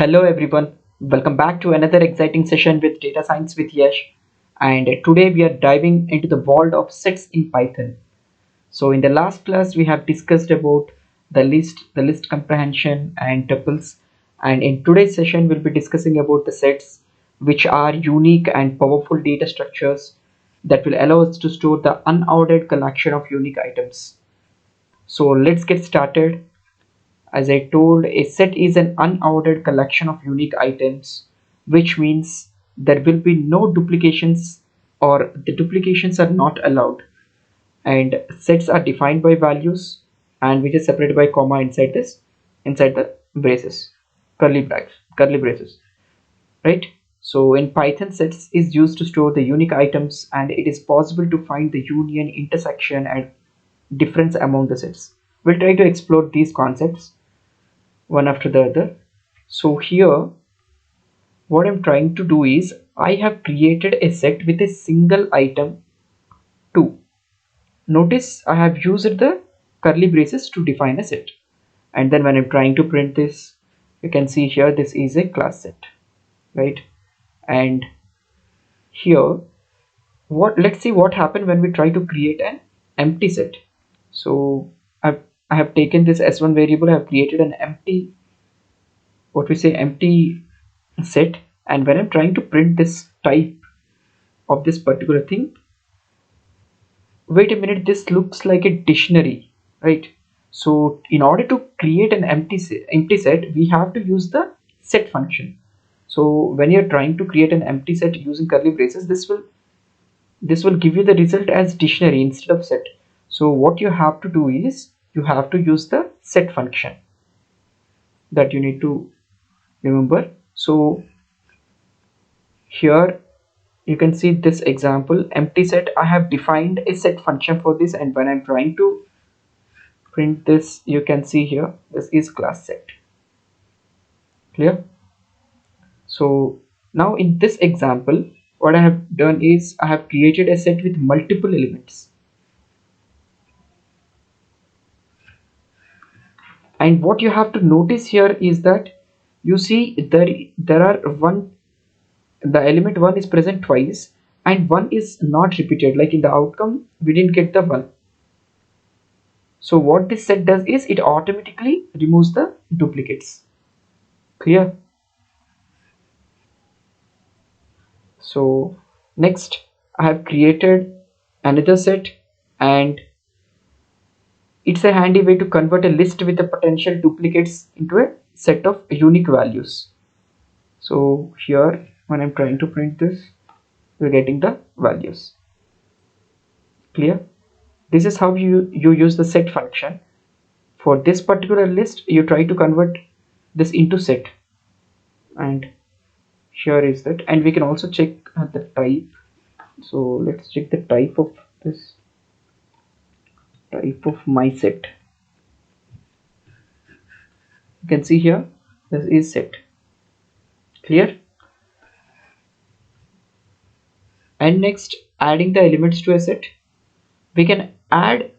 Hello everyone, welcome back to another exciting session with Data Science with Yash. And today we are diving into the world of sets in Python. So in the last class we have discussed about the list comprehension and tuples. And in today's session we'll be discussing about the sets, which are unique and powerful data structures that will allow us to store the unordered collection of unique items. So let's get started. As I told, a set is an unordered collection of unique items, which means there will be no duplications or the duplications are not allowed. And sets are defined by values and which is separated by comma inside the braces, curly braces, right? So in Python, sets is used to store the unique items, and it is possible to find the union, intersection, and difference among the sets. We'll try to explore these concepts one after the other. So here what I'm trying to do is I have created a set with a single item 2. Notice I have used the curly braces to define a set, and then when I'm trying to print this, you can see here this is a class set, right? And here let's see what happened when we try to create an empty set. So I have taken this s1 variable, I have created an empty set, and when I'm trying to print this type of this particular thing, wait a minute, this looks like a dictionary, right? So in order to create an empty set, we have to use the set function. So when you're trying to create an empty set using curly braces, this will give you the result as dictionary instead of set. So what you have to do is you have to use the set function, that you need to remember. So here you can see this example empty set. I have defined a set function for this, and when I'm trying to print this, you can see here this is class set. Clear? So now in this example, what I have done is I have created a set with multiple elements, and what you have to notice here is that you see there are one the element 1 is present twice and 1 is not repeated, like in the outcome we didn't get the 1. So what this set does is it automatically removes the duplicates. Clear? So next I have created another set, and it's a handy way to convert a list with the potential duplicates into a set of unique values. So here when I'm trying to print this, we're getting the values. Clear? This is how you use the set function. For this particular list, you try to convert this into set, and here is that. And we can also check the type. So let's check the type of this type of my set. You can see here this is set. Clear? And next, adding the elements to a set, we can add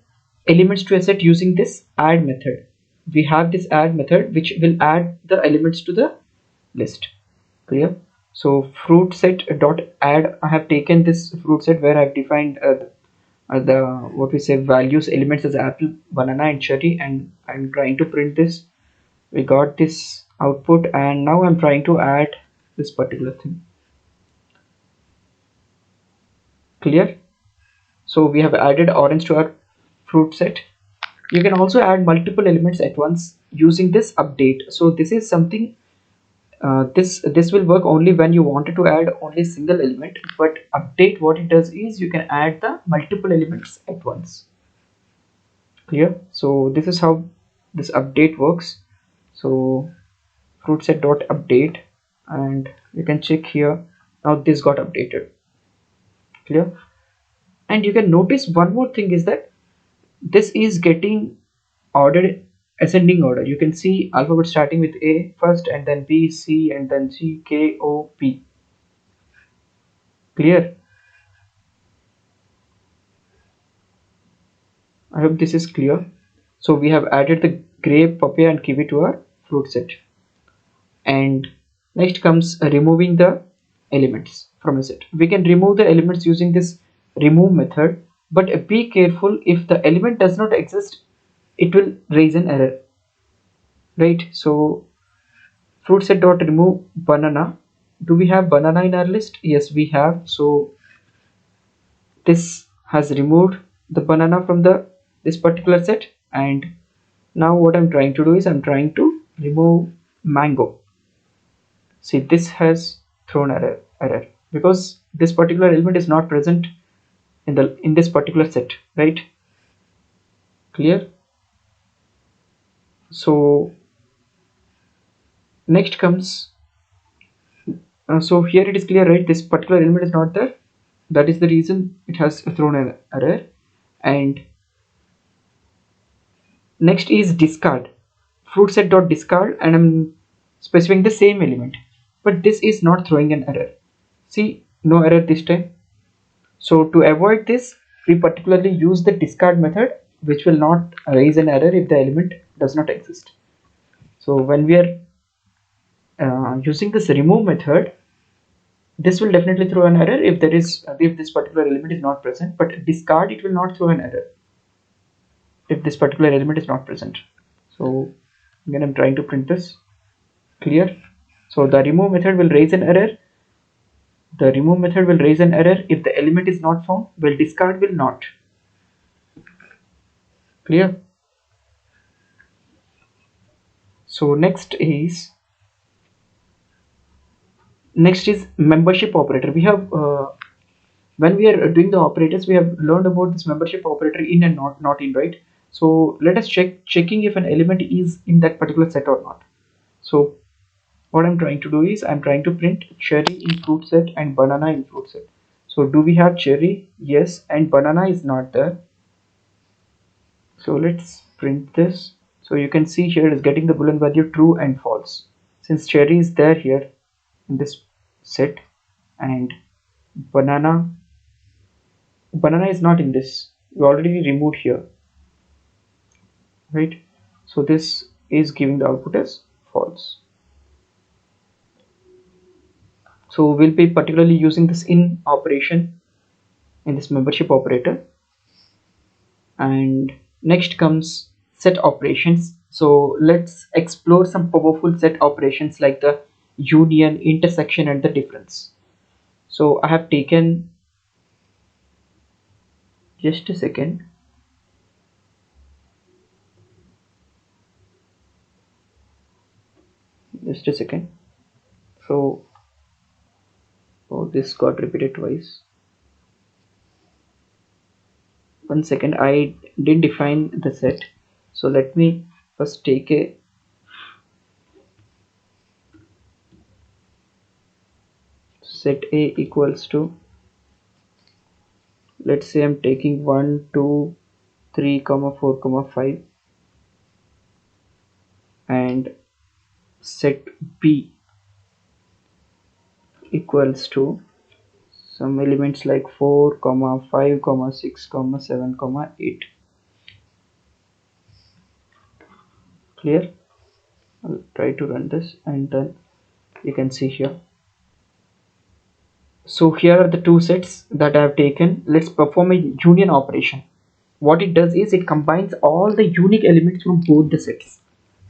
elements to a set using this add method. We have this add method which will add the elements to the list. Clear? So fruit set dot add, I have taken this fruit set where I've defined the what we say values elements as apple, banana, and cherry, and I'm trying to print this. We got this output, and now I'm trying to add this particular thing. Clear? So we have added orange to our fruit set. You can also add multiple elements at once using this update. So this is something this will work only when you wanted to add only a single element, but update, what it does is you can add the multiple elements at once. Clear? So this is how this update works. So fruit set dot update, and you can check here, now this got updated. Clear? And you can notice one more thing is that this is getting ordered ascending order. You can see alphabet starting with A first, and then B, C, and then G, K, O, P. Clear? I hope this is clear. So we have added the grape, papaya, and kiwi to our fruit set. And next comes removing the elements from a set. We can remove the elements using this remove method, but be careful, if the element does not exist, it will raise an error, right? So fruit set dot remove banana. Do we have banana in our list? Yes, we have. So this has removed the banana from the this particular set. And now what I'm trying to do is I'm trying to remove mango. See, this has thrown error because this particular element is not present in this particular set, right? Clear? So next comes so here it is clear, right? This particular element is not there. That is the reason it has thrown an error. And next is discard. Fruit set dot discard, and I'm specifying the same element, but this is not throwing an error. See, no error this time. So to avoid this, we particularly use the discard method, which will not raise an error if the element does not exist. So when we are using this remove method, this will definitely throw an error if this particular element is not present, but discard, it will not throw an error if this particular element is not present. So again, I'm trying to print this. Clear? So the remove method will raise an error. The remove method will raise an error if the element is not found, while discard will not. Clear? So next is membership operator. We have when we are doing the operators, we have learned about this membership operator in and not in, right? So let us checking if an element is in that particular set or not. So what I'm trying to do is I'm trying to print cherry in fruit set and banana in fruit set. So do we have cherry? Yes, and banana is not there. So let's print this. So you can see here it is getting the boolean value true and false. Since cherry is there here in this set, and banana is not in this. We already removed here, right? So this is giving the output as false. So we'll be particularly using this in operation in this membership operator. And next comes set operations. So let's explore some powerful set operations like the union, intersection, and the difference. So I have taken, just a second, so oh, this got repeated twice. One second, I didn't define the set, so let me first take a set A equals to, let's say I'm taking 1 2 3 comma 4 comma 5, and set B equals to some elements like 4 comma 5 comma 6 comma 7 comma 8. Clear? I'll try to run this, and then you can see here. So here are the two sets that I have taken. Let's perform a union operation. What it does is it combines all the unique elements from both the sets.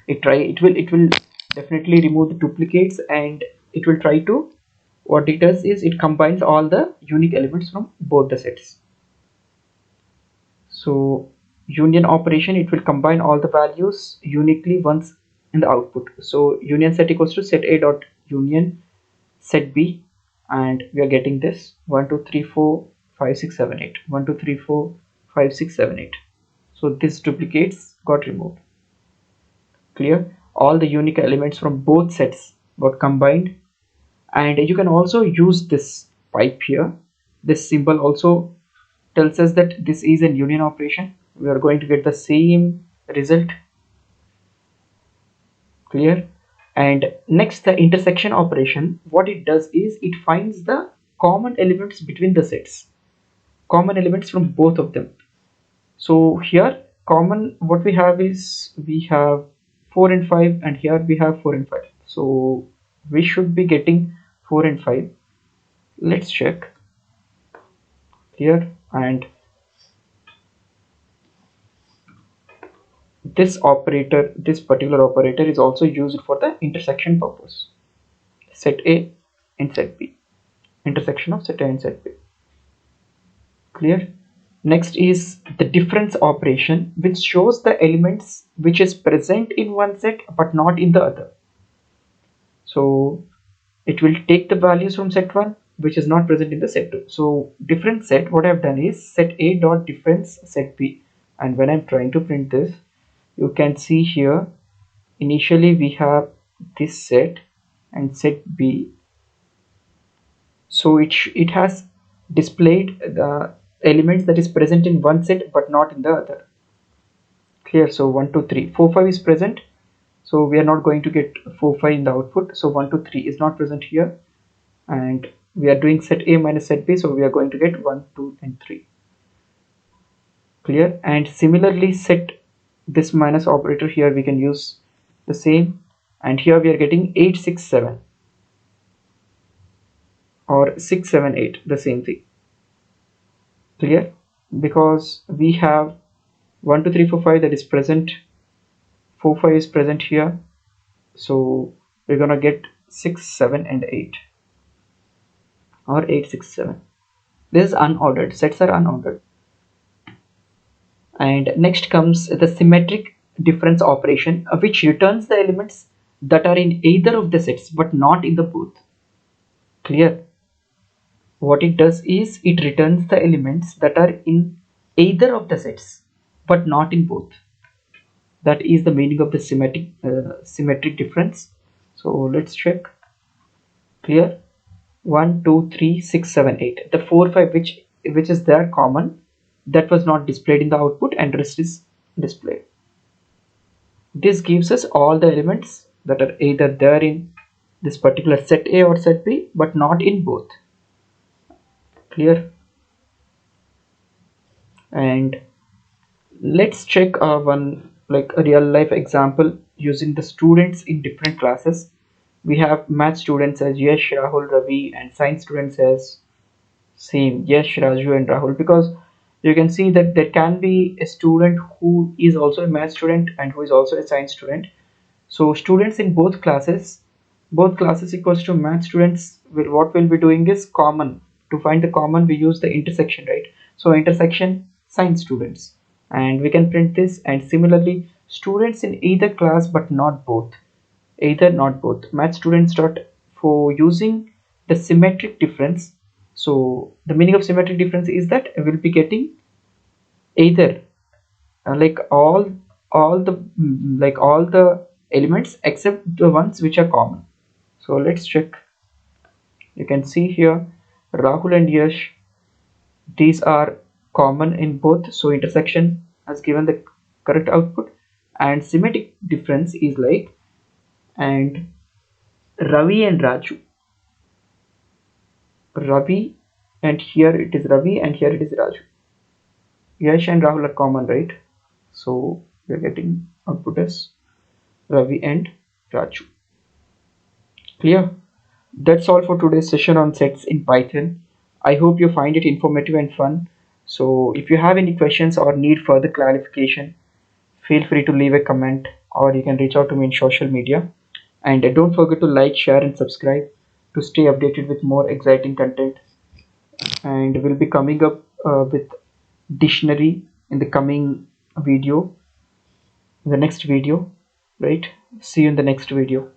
It will definitely remove the duplicates, and it will try to, what it does is it combines all the unique elements from both the sets. So union operation, it will combine all the values uniquely once in the output. So union set equals to set A dot union set B, and we are getting this 1 2 3 4 5 6 7 8 1 2 3 4 5 6 7 8. So this duplicates got removed. Clear? All the unique elements from both sets got combined. And you can also use this pipe here. This symbol also tells us that this is a union operation. We are going to get the same result. Clear? And next, the intersection operation, what it does is it finds the common elements between the sets, common elements from both of them. So here common, what we have is we have 4 and 5, and here we have 4 and 5. So we should be getting 4 and 5. Let's check here. And this particular operator is also used for the intersection purpose. Set A and set B, intersection of set A and set B. Clear? Next is the difference operation, which shows the elements which is present in one set but not in the other. So it will take the values from set 1 which is not present in the set 2. So difference set, what I've done is set A dot difference set B, and when I'm trying to print this, you can see here initially we have this set and set B. So it has displayed the elements that is present in one set but not in the other. Clear? So 1 2 3 4 5 is present, so we are not going to get 4 5 in the output. So 1 2 3 is not present here, and we are doing set A minus set B, so we are going to get 1 2 and 3. Clear? And similarly set this minus operator here, we can use the same, and here we are getting 8 6 7 or 6 7 8, the same thing. Clear? Because we have 1 2 3 4 5 that is present, 4 5 is present here, so we're gonna get 6 7 and 8 or 8 6 7. This is unordered, sets are unordered. And next comes the symmetric difference operation, which returns the elements that are in either of the sets but not in the both. Clear? What it does is it returns the elements that are in either of the sets but not in both. That is the meaning of the symmetric difference. So let's check. Clear? 1 2 3 6 7 8, the 4 5 which is there common, that was not displayed in the output, and rest is displayed. This gives us all the elements that are either there in this particular set A or set B but not in both. Clear? And let's check one like a real life example using the students in different classes. We have math students as Yash, Rahul, Ravi, and science students as same Yash, Raju, and Rahul, because you can see that there can be a student who is also a math student and who is also a science student. So students in both classes equals to math students, what we'll be doing is common. To find the common, we use the intersection, right? So intersection science students, and we can print this. And similarly, students in either class but not both, either not both math students dot, for using the symmetric difference. So the meaning of symmetric difference is that we'll be getting either like all the elements except the ones which are common. So let's check. You can see here Rahul and Yash, these are common in both, so intersection has given the correct output. And symmetric difference is like, and Ravi and Raju, Ravi, and here it is Ravi and here it is Raju. Yash and Rahul are common, right? So we are getting output as Ravi and Raju. Clear? That's all for today's session on sets in Python. I hope you find it informative and fun. So if you have any questions or need further clarification, feel free to leave a comment, or you can reach out to me in social media. And don't forget to like, share, and subscribe to stay updated with more exciting content. And we'll be coming up with dictionary in the coming video, the next video, right? See you in the next video.